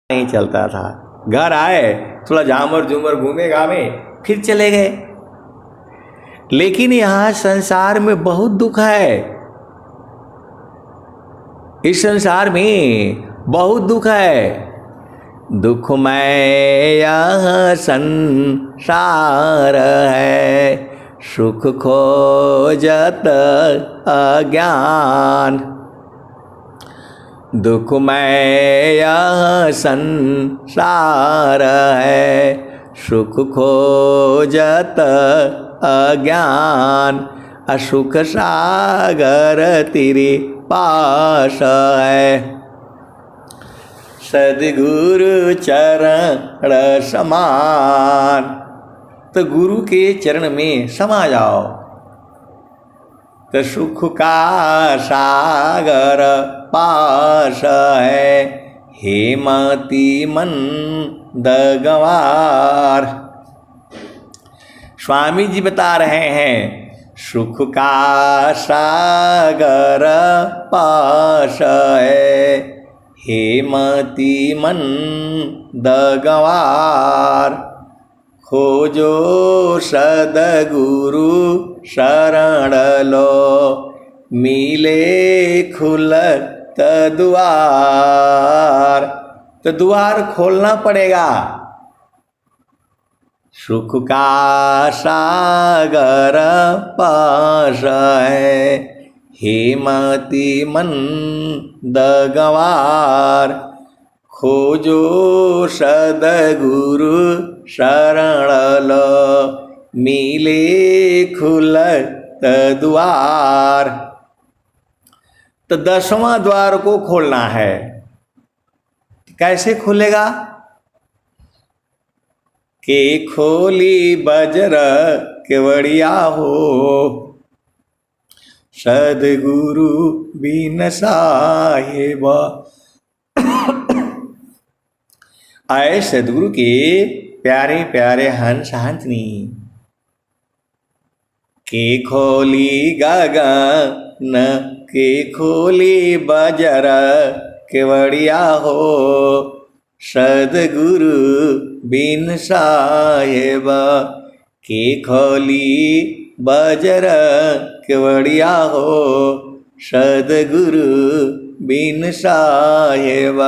नहीं चलता था। घर आए, थोड़ा झामर झूमर घूमे घामे, फिर चले गए। लेकिन यहां संसार में बहुत दुख है। इस संसार में बहुत दुख है। दुखमय यह संसार है, सुख खोजत अज्ञान। दुखमय यह संसार है, सुख खोजत अज्ञान। असुख सागर तेरे पास है, सद्गुरु चरण समान। तो गुरु के चरण में समा जाओ तो सुख का सागर पास है। हेमती मंद गंवार। स्वामी जी बता रहे हैं सुख का सागर पास है, हेमती मंद गंवार। खोजो सद्गुरु शरण लो, मिले खुलत द्वार। तो द्वार खोलना पड़ेगा। सुख का सागर पास है, हेमती मंद गंवार। खोजो सद्गुरु शरण लो, मिले खुलत द्वार। तो 10वां द्वार को खोलना है। कैसे खुलेगा? के खोली बजर केवड़िया हो, सद्गुरु बिन साहेब। आए सद्गुरु के प्यारे प्यारे हंस हंसनी। के खोली गगन, के खोली बजर केवड़िया हो, सद्गुरु बिन साहेब। के खोली बजर केवड़िया हो, सद्गुरु बिन साहेब।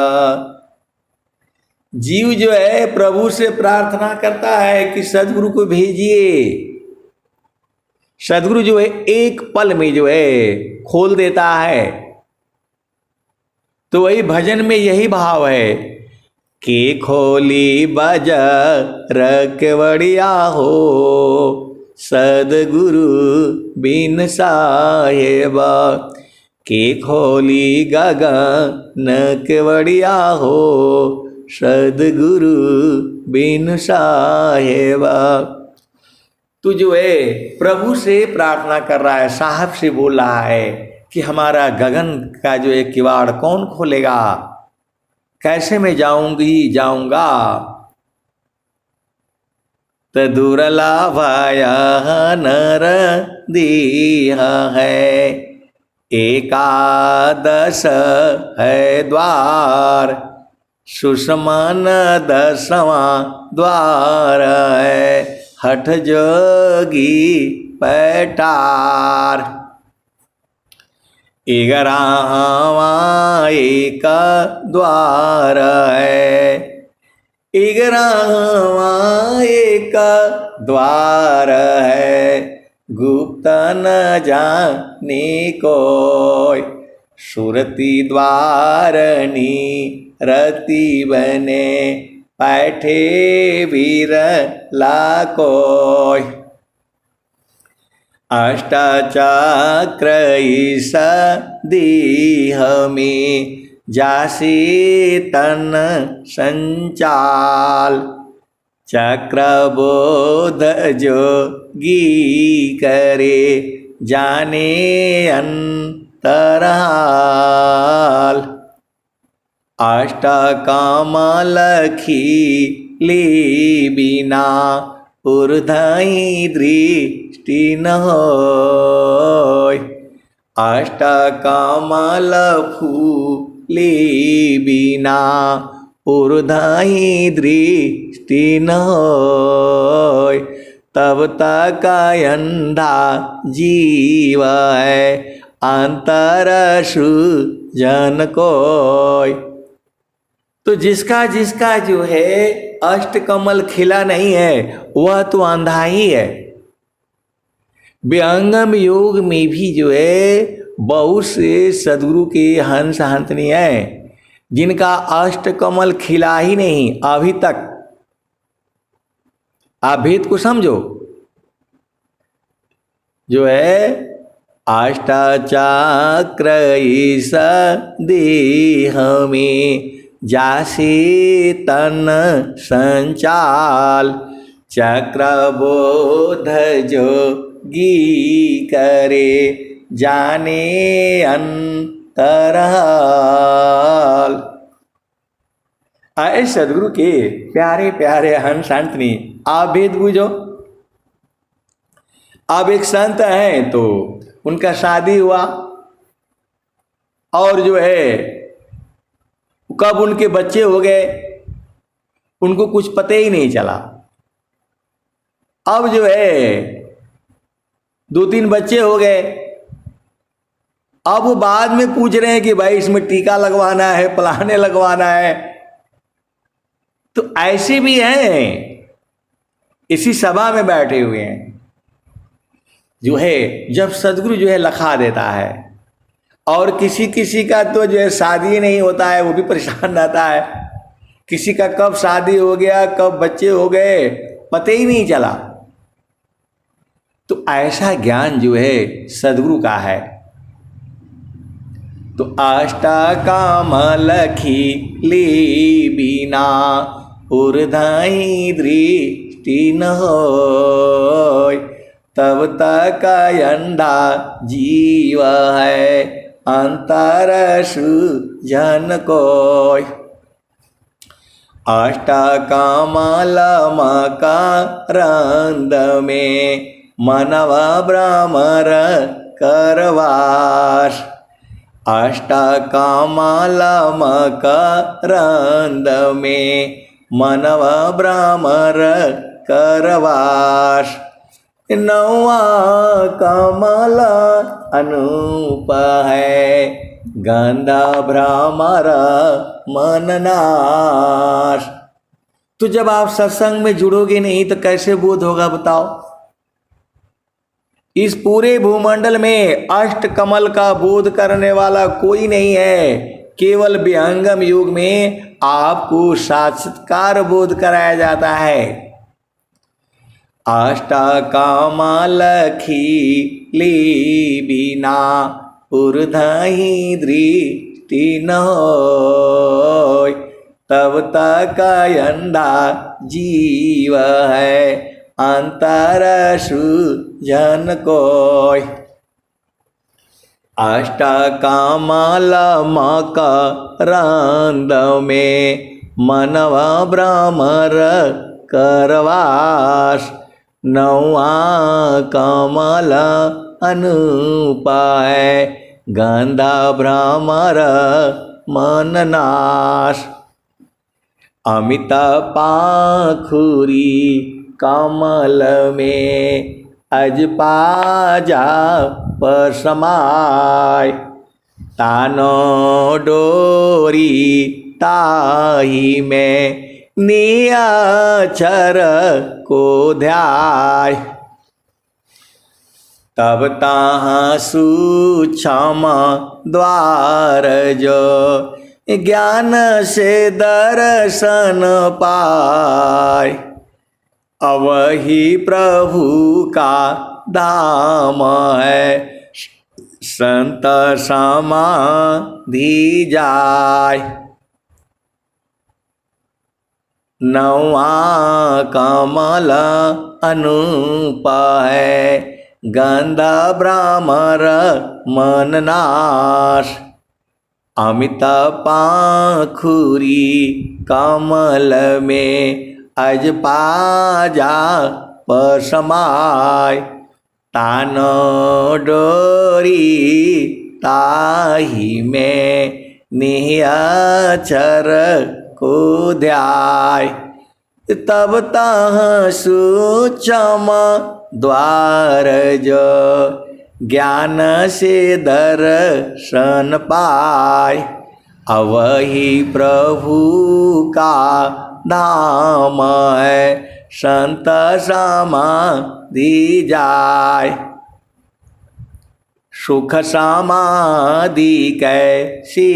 जीव जो है प्रभु से प्रार्थना करता है कि सद्गुरु को भेजिए। सद्गुरु जो है एक पल में जो है खोल देता है। तो वही भजन में यही भाव है कि खोली बजर केवड़िया हो, सद्गुरु बिन साहेब। के खोली गगन केवड़िया हो, सद्गुरु बिन साहेब। तू जो है प्रभु से प्रार्थना कर रहा है, साहब से बोल रहा है कि हमारा गगन का जो है किवाड़ कौन खोलेगा, कैसे मैं जाऊंगा। तो दुर्लभ नर दीह है, एकादश है द्वार। सुषमन 10वां द्वार है, हठ जोगी पैठार। 11वां एक द्वार है, 11वां एक द्वार है। गुप्त न जाने कोई, सुरती द्वारनी रति बने। बैठे वीर लाकोय, अष्टचक्र ईश दीह में। जासी तन संचाल, चक्रबोध जोगी करे। जाने अंतराल, अष्टकमल खिली बिना। ऊर्ध्वई दृष्टि न होय, अष्टकमल फूली बिना। ऊर्ध्वहि दृष्टि न होय, तब तक अंधा जीव है अंतर सृजन कोय। तो जिसका जिसका जो है अष्टकमल खिला नहीं है वह तो अंधा ही है। विहंगम योग में भी जो है बहुत से सदगुरु के हंस हंतनी है जिनका अष्टकमल खिला ही नहीं अभी तक। आप भेद को समझो, जो है अष्टचक्र इस देह में जासे तन संचाल, चक्रबोध जोगी करे जाने अंतराल। आए सदगुरु के प्यारे प्यारे हंस अंतनी, आप भेद बूझो। अब एक संत हैं तो उनका शादी हुआ और जो है कब उनके बच्चे हो गए उनको कुछ पता ही नहीं चला। अब जो है 2-3 बच्चे हो गए, अब वो बाद में पूछ रहे हैं कि भाई इसमें टीका लगवाना है, पलाने लगवाना है। तो ऐसे भी हैं, इसी सभा में बैठे हुए हैं, जो है जब सदगुरु जो है लखा देता है और किसी किसी का तो जो है शादी नहीं होता है, वो भी परेशान रहता है। किसी का कब शादी हो गया, कब बच्चे हो गए, पता ही नहीं चला। तो ऐसा ज्ञान जो है सदगुरु का है। तो अष्टकमल खिले बिना ऊर्ध्वहि दृष्टि न होय, तब तक अंधा जीव है अंतर सृजन कोय। अष्टकमल मकरंद में मनव भ्रमर करवास, अष्टकमल मकरंद में मनव भ्रमर करवास, नौवा कमल अनूप है गंधा भ्रमर मन नाश। तो जब आप सत्संग में जुड़ोगे नहीं तो कैसे बोध होगा बताओ। इस पूरे भूमंडल में अष्टकमल का बोध करने वाला कोई नहीं है। केवल विहंगम योग में आपको साक्षात्कार बोध कराया जाता है। अष्टकमल खिले बिना ऊर्ध्वहि दृष्टि न होय, तब तक अंधा जीव है अंतर सृजन कोय। अष्टकमल मकरंद में मनव भ्रमर करवास, नौवा कमल अनूप है गंधा भ्रमर मन नाश। अमित पाखुरी कमल में अजपाजा पसमाय, तानो डोरी ताही में नियक्षर को ध्याय, तब ताहाँ सूक्ष्म द्वार जो ज्ञान से दर्शन पाय, अवही प्रभु का धाम है संत समाधि जाय। नौवा कमल अनूप है गंधा भ्रमर मन नाश, अमित पाखुरी कमल में अजपाजा पसमाय, तानो डोरी ताही में नियक्षर को ध्याय। तब तह सूचम द्वार जो ज्ञान से दर्शन पाय। अवही प्रभु का धाम है संत समाधि जाय। सुख समाधि कैसी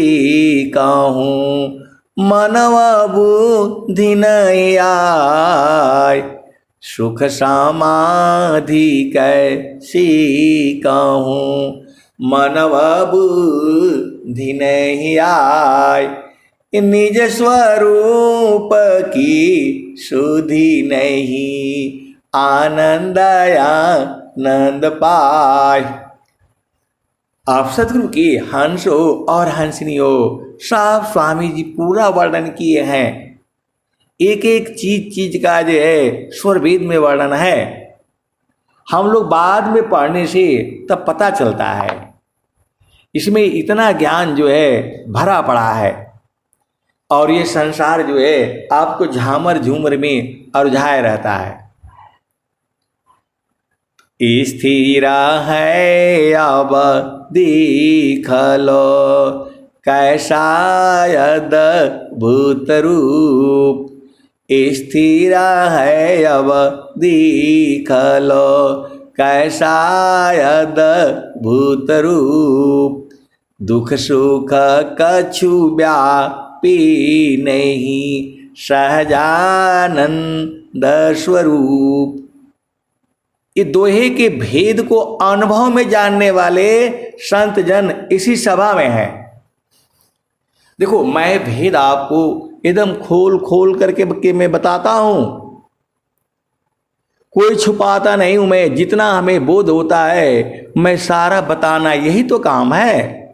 कहूँ मनव बुद्धि नहीं आय। सुख समाधि कैसी कहूँ मनव बुद्धि नहीं आय। निज स्वरूप की सुधि नहीं आनंद आनंद पाय। आप सदगुरु के हंसो और हंसनियो सब स्वामी जी पूरा वर्णन किए हैं। एक एक चीज का जो है स्वर वेद में वर्णन है। हम लोग बाद में पढ़ने से तब पता चलता है। इसमें इतना ज्ञान जो है भरा पड़ा है और ये संसार जो है आपको झामर झूमर में उलझाए रहता है। स्थिरा है अब देख लो कैसा अद्भुत रूप। स्थिरा है अब देख लो कैसा अद्भुत रूप। दुख सुख कछु व्यापी नहीं सहजानंद स्वरूप। ये दोहे के भेद को अनुभव में जानने वाले संत जन इसी सभा में हैं। देखो मैं भेद आपको एकदम खोल खोल करके मैं बताता हूं। कोई छुपाता नहीं हूं मैं। जितना हमें बोध होता है मैं सारा बताना, यही तो काम है।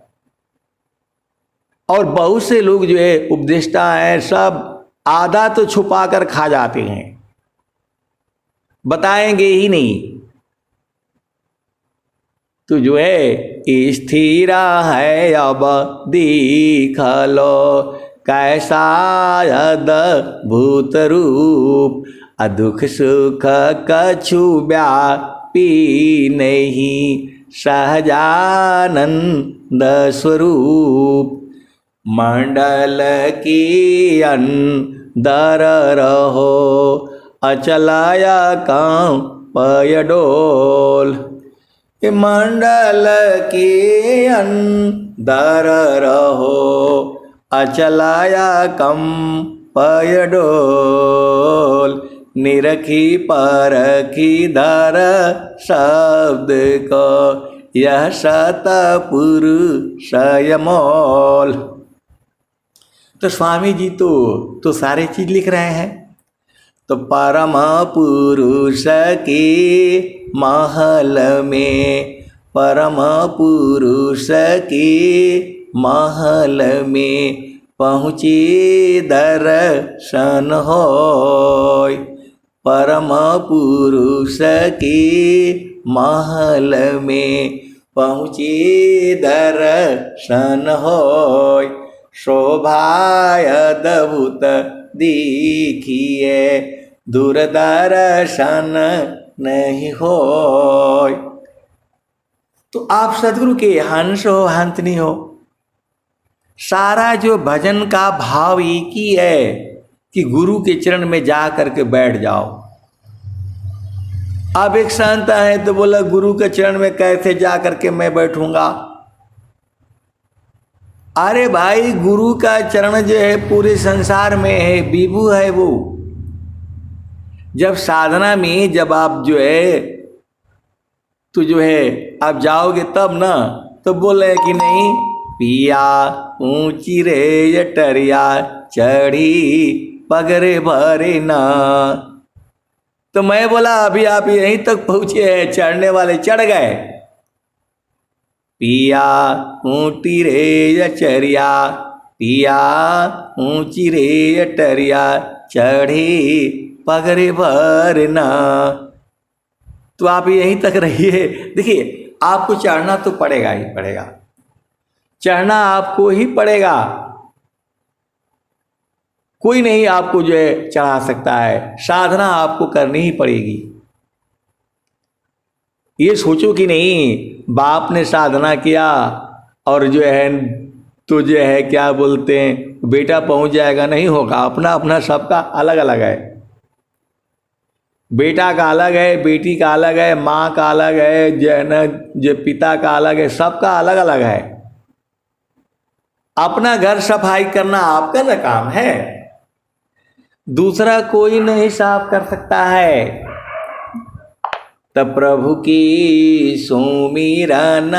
और बहुत से लोग जो है उपदेष्टा हैं, सब आधा तो छुपा कर खा जाते हैं, बताएंगे ही नहीं। तो जो है स्थिरा है अब देख लो कैसा अद्भुत रूप। दुख सुख कछु व्यापी नहीं सहजानंद स्वरूप। मंडल की अंदर रहो अचलाया काम पयडोल। मंडल के अंदर रहो अचलाया कम पयडोल। निरखी परखी धर शब्द को यह सतपुरुषय मोल। तो स्वामी जी तो सारे चीज लिख रहे हैं। तो परम पुरुष के महल में, परम पुरुष के महल में पहुँचे दर्शन होय। परम पुरुष के महल में पहुँचे दर्शन होय। शोभाय अद्भुत देखिए दूरदर्शन नहीं होय। तो आप सदगुरु के हंस हो हंसनी हो। सारा जो भजन का भाव एक ही है कि गुरु के चरण में जा करके बैठ जाओ। अब एक संत है तो बोला गुरु के चरण में कैसे जा करके मैं बैठूंगा। अरे भाई गुरु का चरण जो है पूरे संसार में है, विभु है वो। जब साधना में जब आप जो है तो जो है आप जाओगे तब ना, तो बोले कि नहीं पिया ऊंची रे जटरिया चढ़ी पगरे भरे ना। तो मैं बोला अभी आप यहीं तक पहुंचे हैं, चढ़ने वाले चढ़ गए। पिया ऊंटी रे जचरिया, पिया ऊंची रे जटरिया चढ़ी पगरे भरना। तो आप यहीं तक रहिए। देखिए आपको चढ़ना तो पड़ेगा ही पड़ेगा, चढ़ना आपको ही पड़ेगा। कोई नहीं आपको जो है चढ़ा सकता है, साधना आपको करनी ही पड़ेगी। ये सोचो कि नहीं बाप ने साधना किया और जो है तो जो है क्या बोलते हैं बेटा पहुंच जाएगा, नहीं होगा। अपना अपना सबका अलग अलग है, बेटा का अलग है, बेटी का अलग है, माँ का अलग है, जो है ना जो पिता का अलग है, सबका अलग अलग है। अपना घर सफाई करना आपका ना काम है, दूसरा कोई नहीं साफ कर सकता है। तब प्रभु की सुमिरन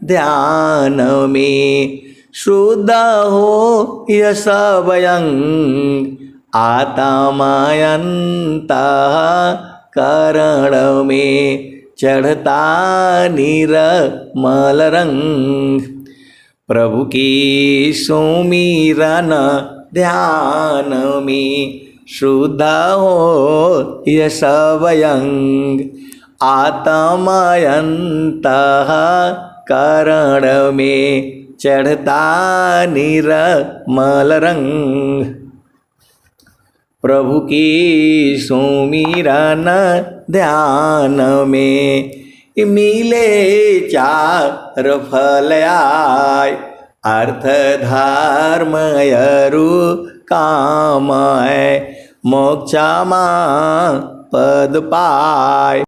ध्यान में शुद्ध हो यह सबयं आत्मायंत करण में चढ़ता निर्मल रंग। प्रभु की सुमिरन ध्यान में शुद्ध हो यह सबयं आत्मायंत करण में चढ़ता निर्मल रंग। प्रभु की सुमिरन ध्यान में मिले चार फल आय अर्थ धर्म अरु काम मोक्ष पद पाय।